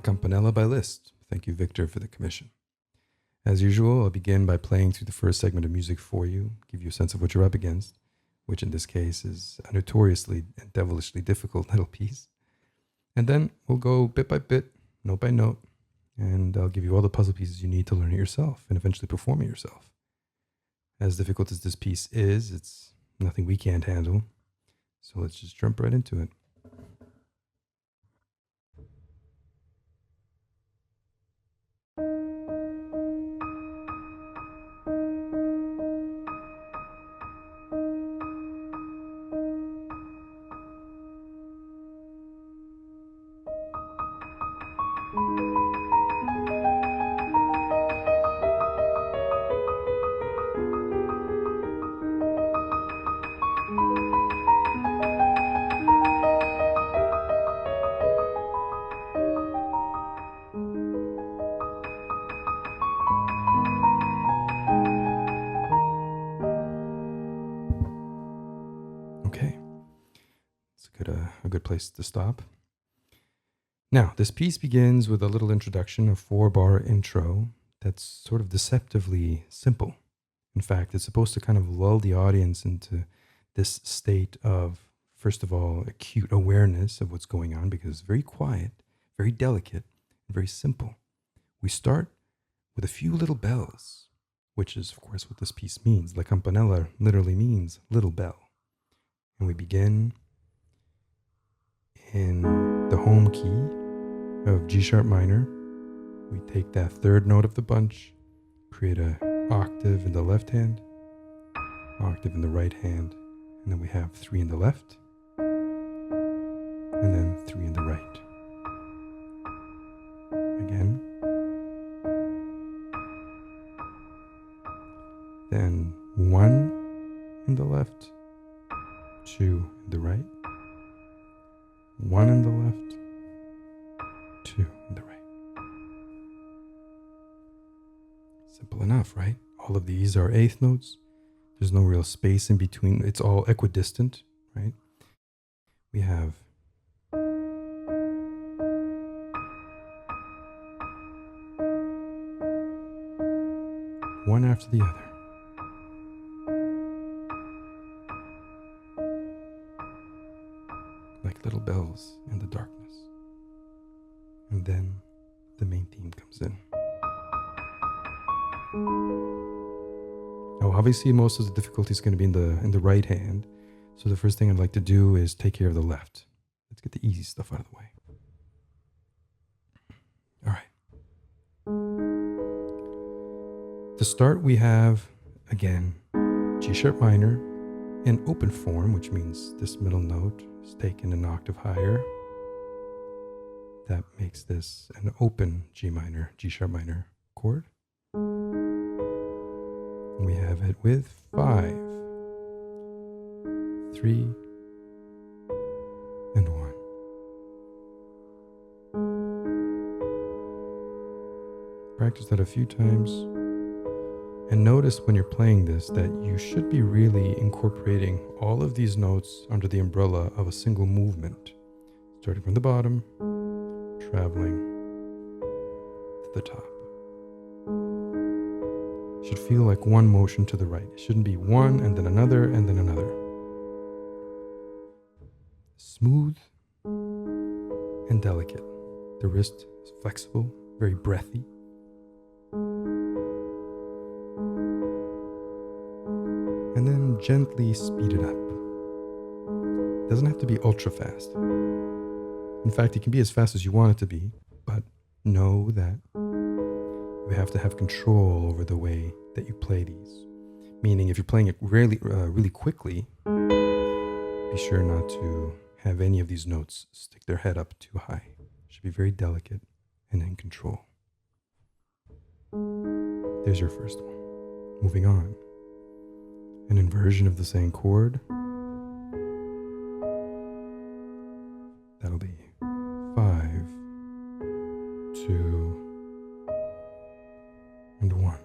Campanella by Liszt. Thank you, Victor, for the commission. As usual, I'll begin by playing through the first segment of music for you, give you a sense of what you're up against, which in this case is a notoriously and devilishly difficult little piece. And then we'll go bit by bit, note by note, and I'll give you all the puzzle pieces you need to learn it yourself and eventually perform it yourself. As difficult as this piece is, it's nothing we can't handle. So let's just jump right into it. Okay, it's a good place to stop. Now, this piece begins with a little introduction, a 4-bar intro that's sort of deceptively simple. In fact, it's supposed to kind of lull the audience into this state of, first of all, acute awareness of what's going on, because it's very quiet, very delicate, and very simple. We start with a few little bells, which is, of course, what this piece means. La Campanella literally means little bell. And we begin in the home key of G sharp minor. We take that third note of the bunch, create an octave in the left hand, octave in the right hand, and then we have 3 in the left, and then 3 in the right. Again. Then 1 in the left, 2 in the right, 1 in the left, 2 in the right. Simple enough, right? All of these are eighth notes. There's no real space in between. It's all equidistant, right? We have one after the other. Like little bells in the darkness. And then the main theme comes in. Now, obviously, most of the difficulty is going to be in the right hand. So the first thing I'd like to do is take care of the left. Let's get the easy stuff out of the way. All right. To start, we have, again, G sharp minor in open form, which means this middle note is taken an octave higher. That makes this an open G sharp minor chord. And we have it with 5, 3, and 1. Practice that a few times. And notice when you're playing this that you should be really incorporating all of these notes under the umbrella of a single movement, starting from the bottom, traveling to the top. It should feel like one motion to the right. It shouldn't be one and then another and then another. Smooth and delicate. The wrist is flexible, very breathy. And then gently speed it up. It doesn't have to be ultra fast. In fact, it can be as fast as you want it to be, but know that you have to have control over the way that you play these. Meaning, if you're playing it really quickly, be sure not to have any of these notes stick their head up too high. It should be very delicate and in control. There's your first one. Moving on. An inversion of the same chord. That'll be 5, 2, and 1.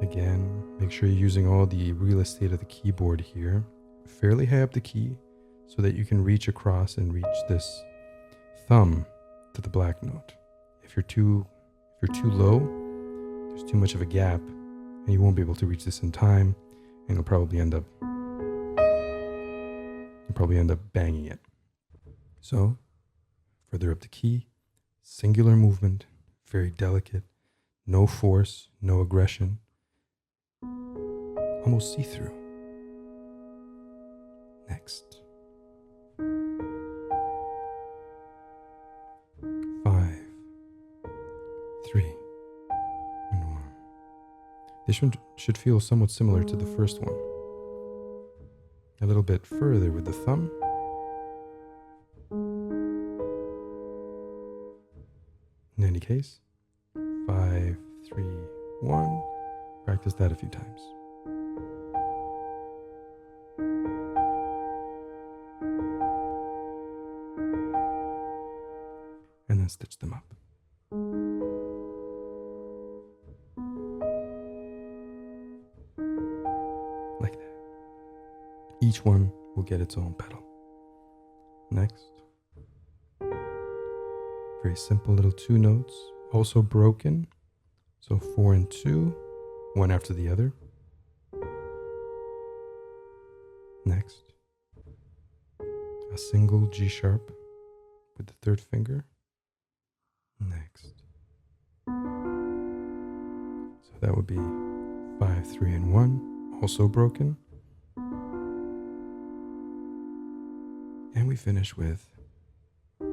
Again, make sure you're using all the real estate of the keyboard here. Fairly high up the key so that you can reach across and reach this thumb to the black note. If you're too low, there's too much of a gap, and you won't be able to reach this in time, and you'll probably end up banging it. So, further up the key, singular movement, very delicate, no force, no aggression, almost see-through. Next. 5, 3, and 1. This one should feel somewhat similar to the first one. A little bit further with the thumb. In any case, 5, 3, 1. Practice that a few times. And then stitch them up. Like that. Each one will get its own pedal. Next. Very simple little 2 notes, also broken. So 4 and 2, one after the other. Next. A single G sharp with the 3rd finger. Next. So that would be 5, 3, and 1, also broken. And we finish with 2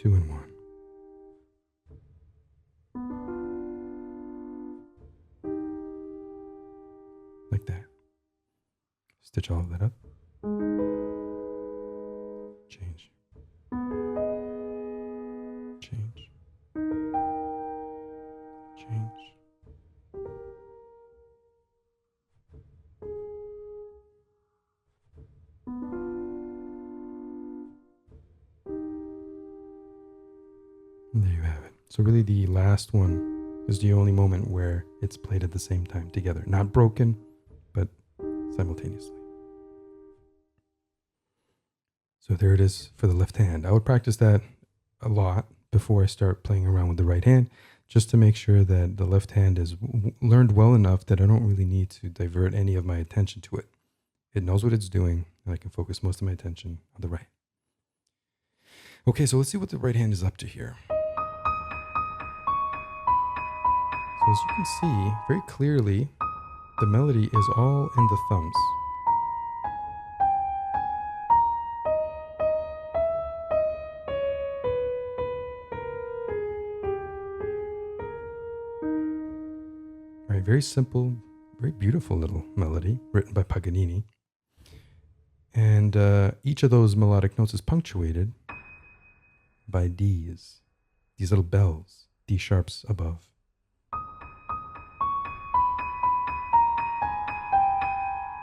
and 1. Like that. Stitch all of that up. Change. Change. Change. And there you have it. So really the last one is the only moment where it's played at the same time together. Not broken, but simultaneously. So there it is for the left hand. I would practice that a lot before I start playing around with the right hand, just to make sure that the left hand is learned well enough that I don't really need to divert any of my attention to it. It knows what it's doing, and I can focus most of my attention on the right. Okay, so let's see what the right hand is up to here. So as you can see very clearly, the melody is all in the thumbs. All right, very simple, very beautiful little melody written by Paganini. And each of those melodic notes is punctuated by Ds, these little bells, D sharps above.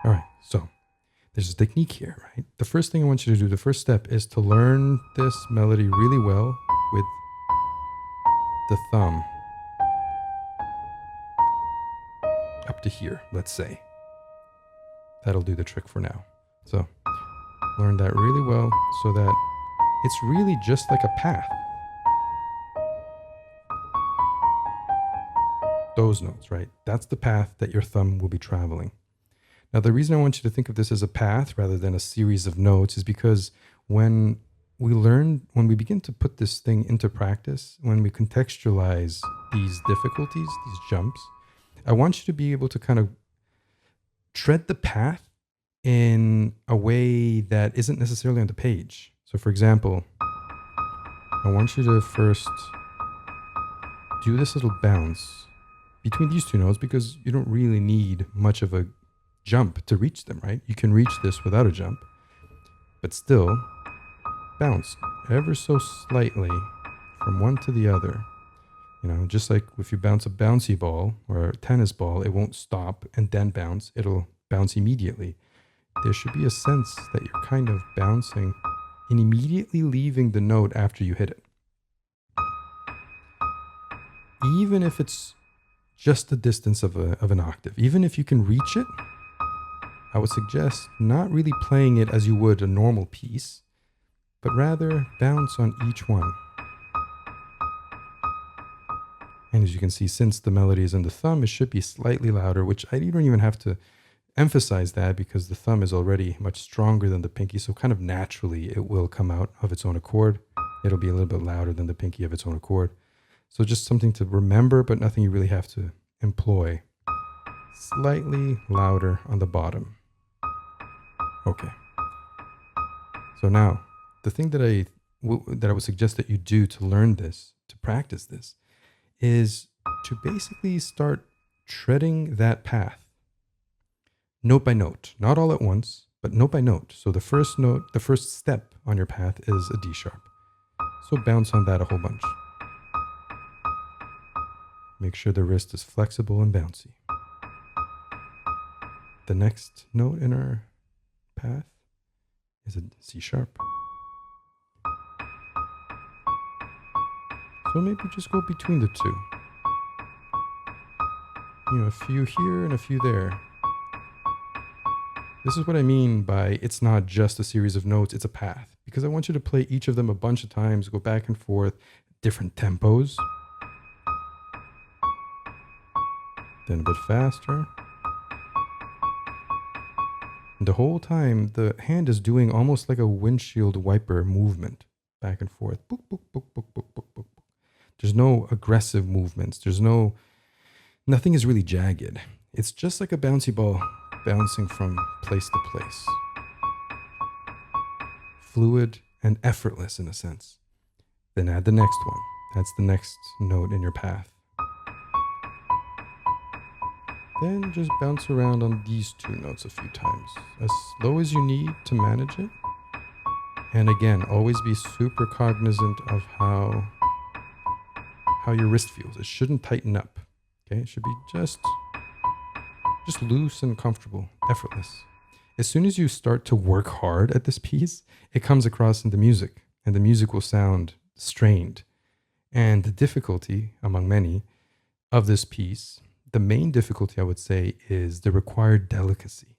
All right, so there's a technique here, right? The first thing I want you to do, the first step, is to learn this melody really well with the thumb up to here, let's say. That'll do the trick for now. So learn that really well so that it's really just like a path. Those notes, right? That's the path that your thumb will be traveling. Now, the reason I want you to think of this as a path rather than a series of notes is because when we begin to put this thing into practice, when we contextualize these difficulties, these jumps, I want you to be able to kind of tread the path in a way that isn't necessarily on the page. So for example, I want you to first do this little bounce between these 2 notes because you don't really need much of a jump to reach them, right? You can reach this without a jump, but still bounce ever so slightly from one to the other. You know, just like if you bounce a bouncy ball or a tennis ball, it won't stop and then bounce. It'll bounce immediately. There should be a sense that you're kind of bouncing and immediately leaving the note after you hit it. Even if it's just the distance of an octave, even if you can reach it, I would suggest not really playing it as you would a normal piece, but rather bounce on each one. And as you can see, since the melody is in the thumb, it should be slightly louder, which I don't even have to emphasize that because the thumb is already much stronger than the pinky. So kind of naturally, it will come out of its own accord. It'll be a little bit louder than the pinky of its own accord. So just something to remember, but nothing you really have to employ. Slightly louder on the bottom. Okay. So now, the thing that I would suggest that you do to learn this, to practice this, is to basically start treading that path, note by note, not all at once, but note by note. So the first note, the first step on your path is a D sharp. So bounce on that a whole bunch. Make sure the wrist is flexible and bouncy. The next note in our path is a C sharp. So maybe just go between the two. You know, a few here and a few there. This is what I mean by it's not just a series of notes, it's a path. Because I want you to play each of them a bunch of times, go back and forth, different tempos. Then a bit faster. And the whole time, the hand is doing almost like a windshield wiper movement, back and forth. Boop, boop, boop, boop, boop, boop, boop. There's no aggressive movements. Nothing is really jagged. It's just like a bouncy ball bouncing from place to place. Fluid and effortless in a sense. Then add the next one. That's the next note in your path. Then just bounce around on these two notes a few times, as slow as you need to manage it. And again, always be super cognizant of how your wrist feels. It shouldn't tighten up. Okay, it should be just loose and comfortable, effortless. As soon as you start to work hard at this piece, it comes across in the music, and the music will sound strained. And the difficulty, among many, of this piece, the main difficulty I would say is the required delicacy.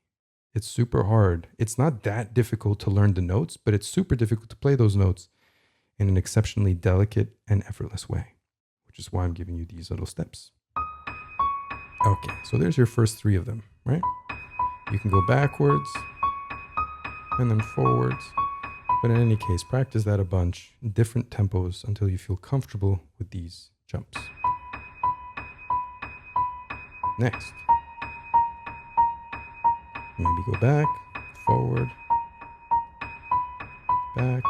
It's super hard. It's not that difficult to learn the notes, but it's super difficult to play those notes in an exceptionally delicate and effortless way, which is why I'm giving you these little steps. Okay, so there's your first three of them, right? You can go backwards and then forwards. But in any case, practice that a bunch, different tempos until you feel comfortable with these jumps. Next, maybe go back, forward, back.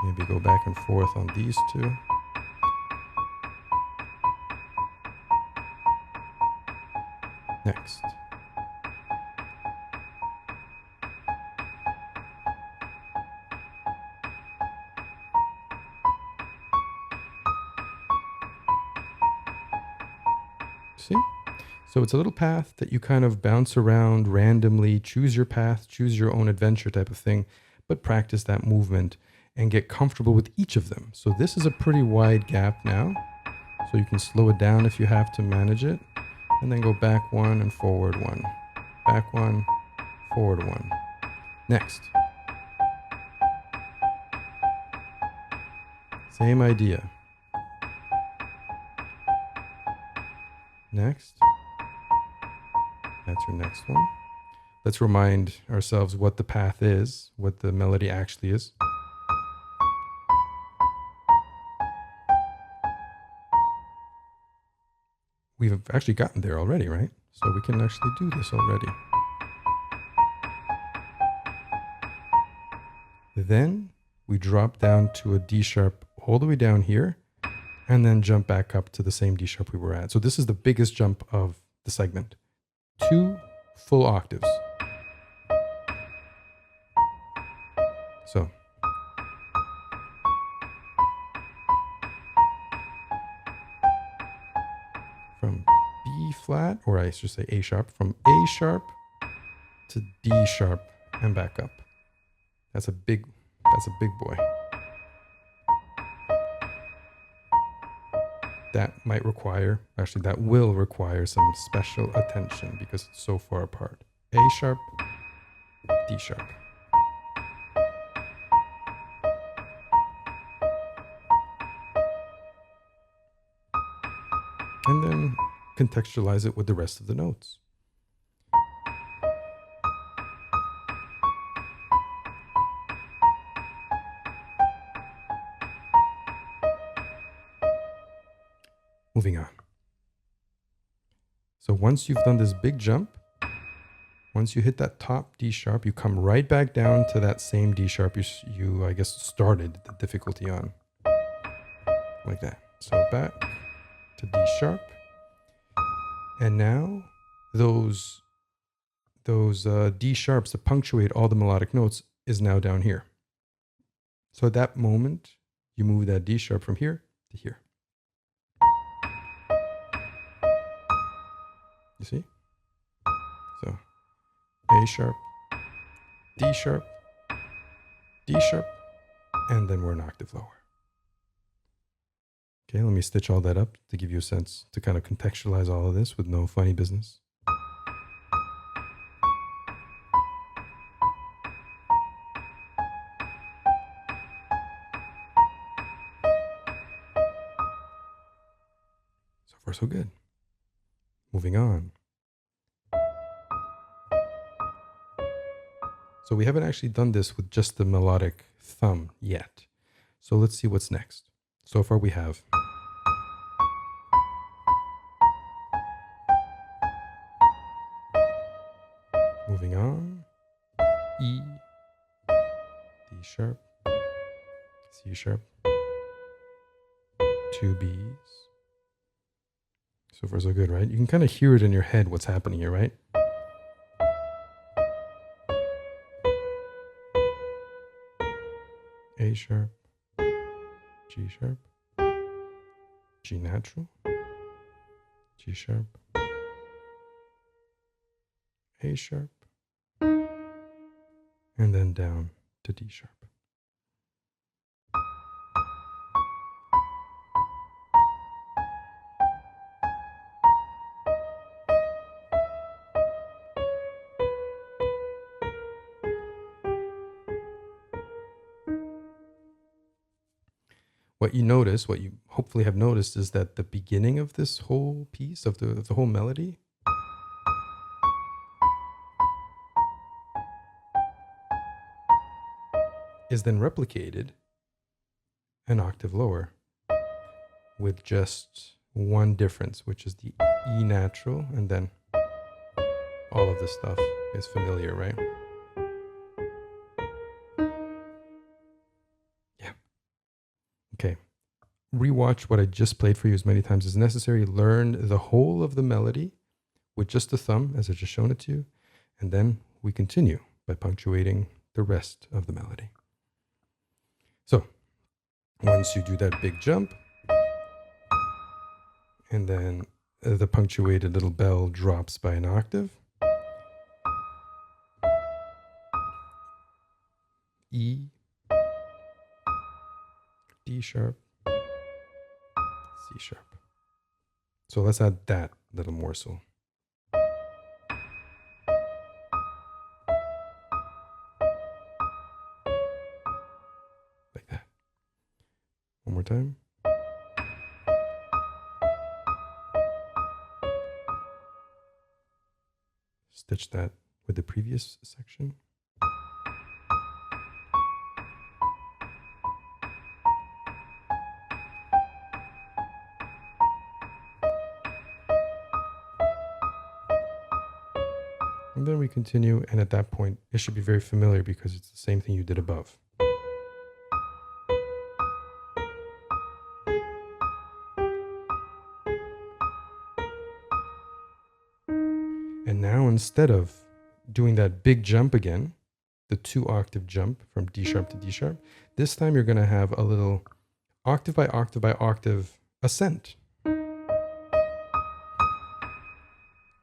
Maybe go back and forth on these two. Next. See? So it's a little path that you kind of bounce around randomly, choose your path, choose your own adventure type of thing, but practice that movement and get comfortable with each of them. So this is a pretty wide gap now. So you can slow it down if you have to manage it. And then go back one and forward one. Back one, forward one. Next. Same idea. Next. That's your next one. Let's remind ourselves what the path is, what the melody actually is. We've actually gotten there already, right? So we can actually do this already. Then we drop down to a D sharp all the way down here, and then jump back up to the same D sharp we were at. So this is the biggest jump of the segment. 2 full octaves. So. From B flat, or I should say A sharp, from A sharp to D sharp and back up. That's a big boy. That will require some special attention because it's so far apart. A sharp, D sharp. and then contextualize it with the rest of the notes. Moving on. So once you've done this big jump, once you hit that top D sharp, you come right back down to that same D sharp you I guess, started the difficulty on. Like that. So back to D sharp. And now those D sharps that punctuate all the melodic notes is now down here. So at that moment, you move that D sharp from here to here. You see? So A sharp, D sharp, D sharp, and then we're an octave lower. Okay, let me stitch all that up to give you a sense, to kind of contextualize all of this with no funny business. So far, so good. Moving on. So we haven't actually done this with just the melodic thumb yet. So let's see what's next. So far we have moving on, E, D sharp, C sharp, 2 Bs. So far so good, right? You can kind of hear it in your head what's happening here, right? A sharp, G sharp, G natural, G sharp, A sharp, and then down to D sharp. What you hopefully have noticed, is that the beginning of this whole piece, of the whole melody, is then replicated an octave lower with just one difference, which is the E natural, and then all of this stuff is familiar, right? Yeah. Okay. Rewatch what I just played for you as many times as necessary. Learn the whole of the melody with just the thumb, as I've just shown it to you, and then we continue by punctuating the rest of the melody. So, once you do that big jump, and then the punctuated little bell drops by an octave, E, D sharp, C sharp. So let's add that little morsel. Like that. One more time. Stitch that with the previous section. And then we continue, and at that point, it should be very familiar because it's the same thing you did above. And now, instead of doing that big jump again, the 2-octave jump from D sharp to D sharp, this time you're going to have a little octave by octave by octave ascent,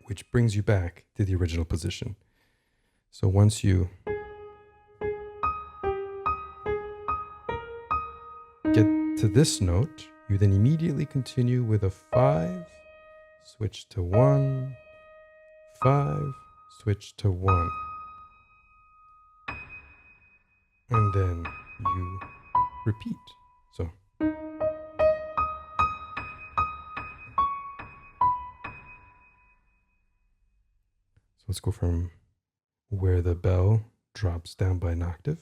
which brings you back to the original position. So once you get to this note, you then immediately continue with a 5, switch to 1, 5, switch to 1. And then you repeat. So So let's go from where the bell drops down by an octave.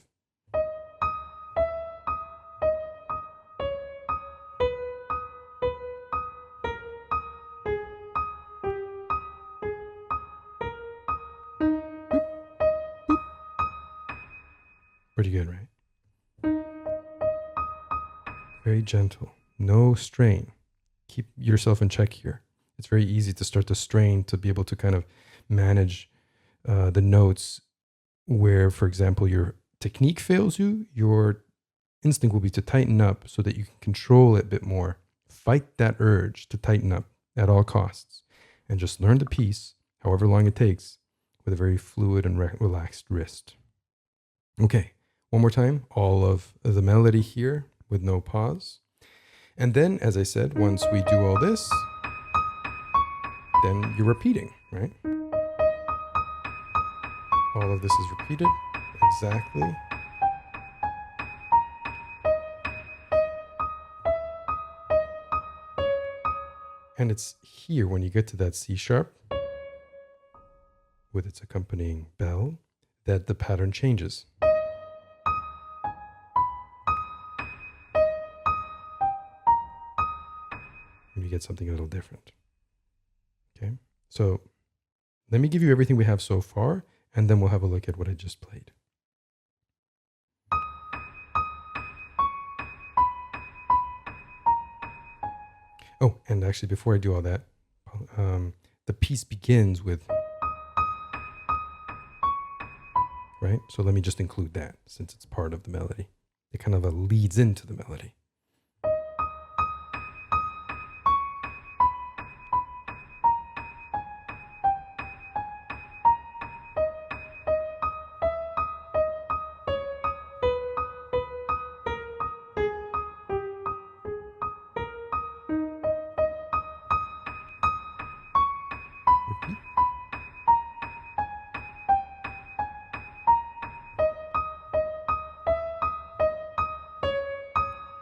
Pretty good, right? Very gentle, no strain. Keep yourself in check here. It's very easy to start to strain to be able to kind of manage the notes where, for example, your technique fails you. Your instinct will be to tighten up so that you can control it a bit more. Fight that urge to tighten up at all costs and just learn the piece, however long it takes, with a very fluid and relaxed wrist. Okay, one more time, all of the melody here with no pause. And then, as I said, once we do all this, then you're repeating, right? All of this is repeated exactly. And it's here when you get to that C sharp with its accompanying bell that the pattern changes. And you get something a little different. Okay, so let me give you everything we have so far, and then we'll have a look at what I just played. Oh, and actually, before I do all that, the piece begins with, right? So let me just include that since it's part of the melody. It kind of leads into the melody. Repeat.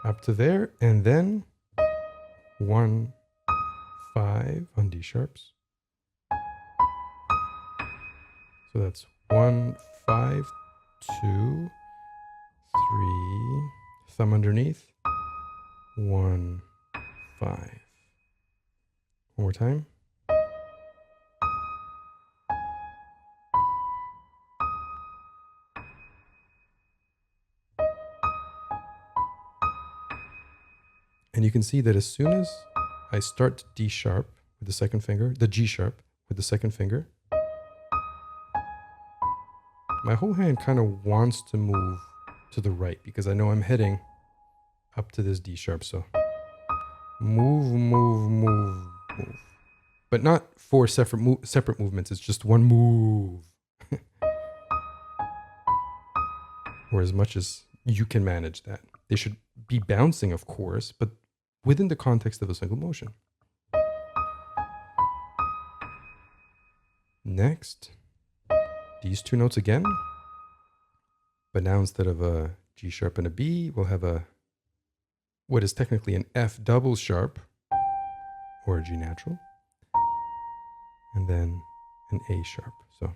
Up to there, and then 1, 5 on D sharps. So that's 1, 5, 2, 3, thumb underneath, 1, 5. One more time. And you can see that as soon as I start D sharp with the second finger, the G sharp with the second finger, my whole hand kind of wants to move to the right because I know I'm heading up to this D sharp. So move, move, move, move. But not four separate movements. It's just one move. Or as much as you can manage that. They should be bouncing, of course, but within the context of a single motion. Next, these two notes again. But now instead of a G sharp and a B, we'll have what is technically an F double sharp or a G natural. And then an A sharp. So,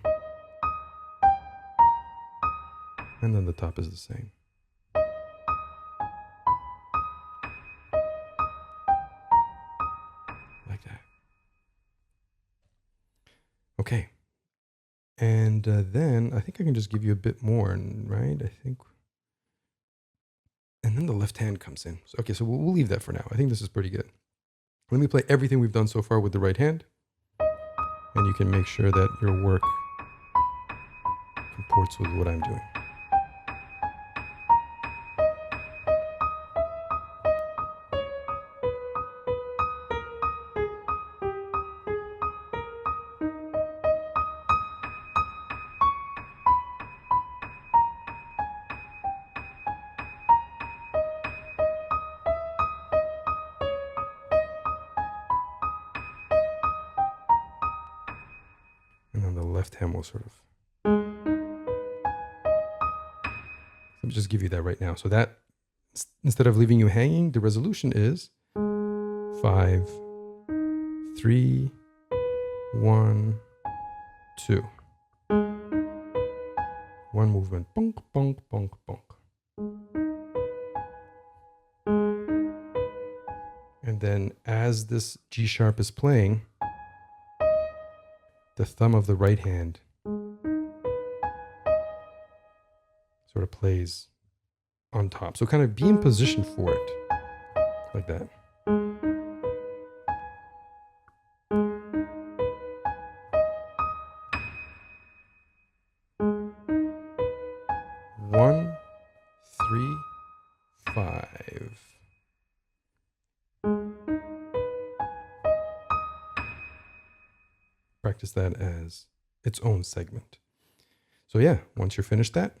and then the top is the same. Like that. Okay. And then I think I can just give you a bit more, right? I think. And then the left hand comes in. So, okay, so we'll leave that for now. I think this is pretty good. Let me play everything we've done so far with the right hand. And you can make sure that your work comports with what I'm doing. And then the left hand will sort of. Let me just give you that right now. So that, instead of leaving you hanging, the resolution is 5, 3, 1, 2. One movement, bonk, bonk, bonk, bonk. And then as this G sharp is playing, the thumb of the right hand sort of plays on top. So kind of be in position for it, like that. One, 3, 5. Practice that as its own segment. So yeah, once you're finished that,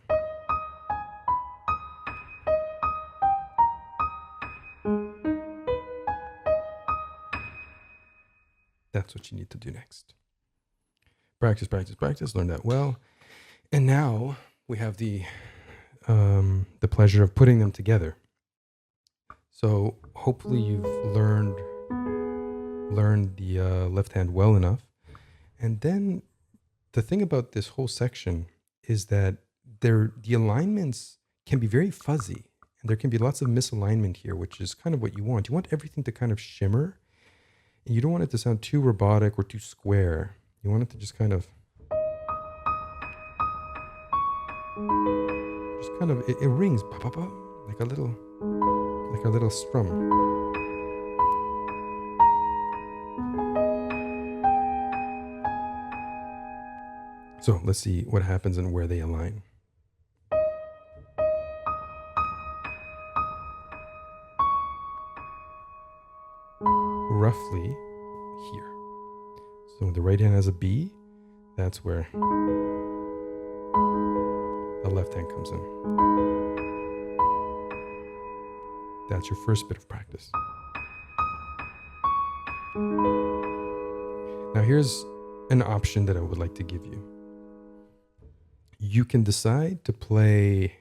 that's what you need to do next. Practice, practice, practice. Learn that well. And now we have the pleasure of putting them together. So hopefully you've learned the left hand well enough. And then the thing about this whole section is that the alignments can be very fuzzy. And there can be lots of misalignment here, which is kind of what you want. You want everything to kind of shimmer. And you don't want it to sound too robotic or too square. You want it to just kind of it rings like a little strum. So let's see what happens and where they align. Roughly here. So the right hand has a B. That's where the left hand comes in. That's your first bit of practice. Now here's an option that I would like to give you. You can decide to play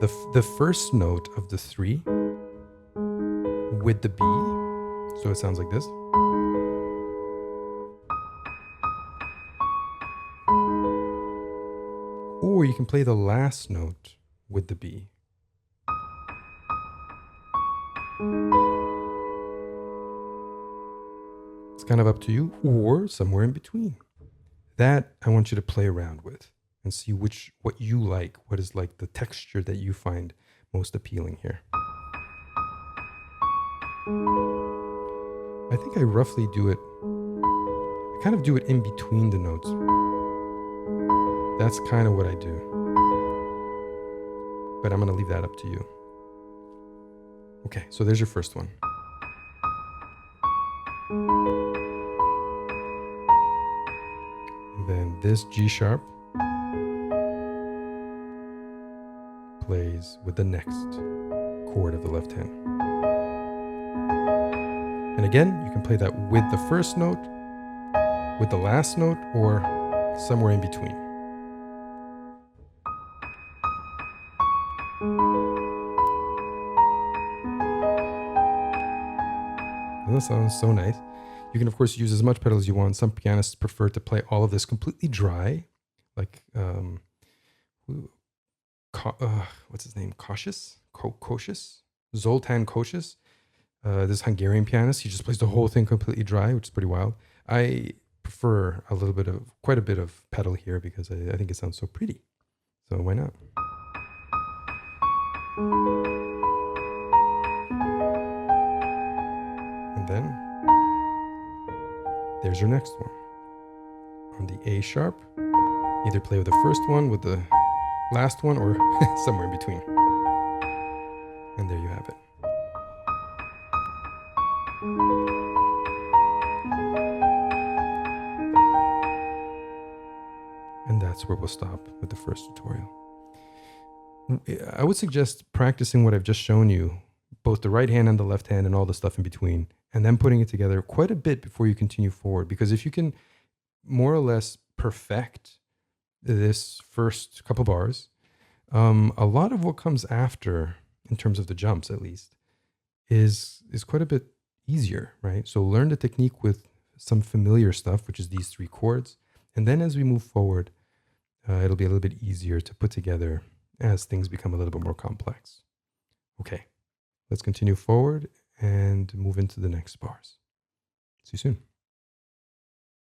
the first note of the 3 with the B. So it sounds like this. Or you can play the last note with the B. It's kind of up to you, or somewhere in between. That I want you to play around with and see what you like, what is like the texture that you find most appealing here. I think I roughly do it, I kind of do it in between the notes. That's kind of what I do. But I'm going to leave that up to you. Okay, so there's your first one. And then this G sharp plays with the next chord of the left hand. And again, you can play that with the first note, with the last note, or somewhere in between. That sounds so nice. You can, of course, use as much pedal as you want. Some pianists prefer to play all of this completely dry, like, what's his name? Kocsis? Zoltán Kocsis. This Hungarian pianist, he just plays the whole thing completely dry, which is pretty wild. I prefer quite a bit of pedal here because I think it sounds so pretty. So why not? And then there's your next one. On the A sharp, either play with the first one, with the last one, or somewhere in between. And there you have it. And that's where we'll stop with the first tutorial. I would suggest practicing what I've just shown you, both the right hand and the left hand and all the stuff in between, and then putting it together quite a bit before you continue forward. Because if you can more or less perfect this first couple bars, a lot of what comes after, in terms of the jumps at least, is quite a bit easier, right? So learn the technique with some familiar stuff, which is these three chords. And then as we move forward, it'll be a little bit easier to put together as things become a little bit more complex. Okay, let's continue forward and move into the next bars. See you soon.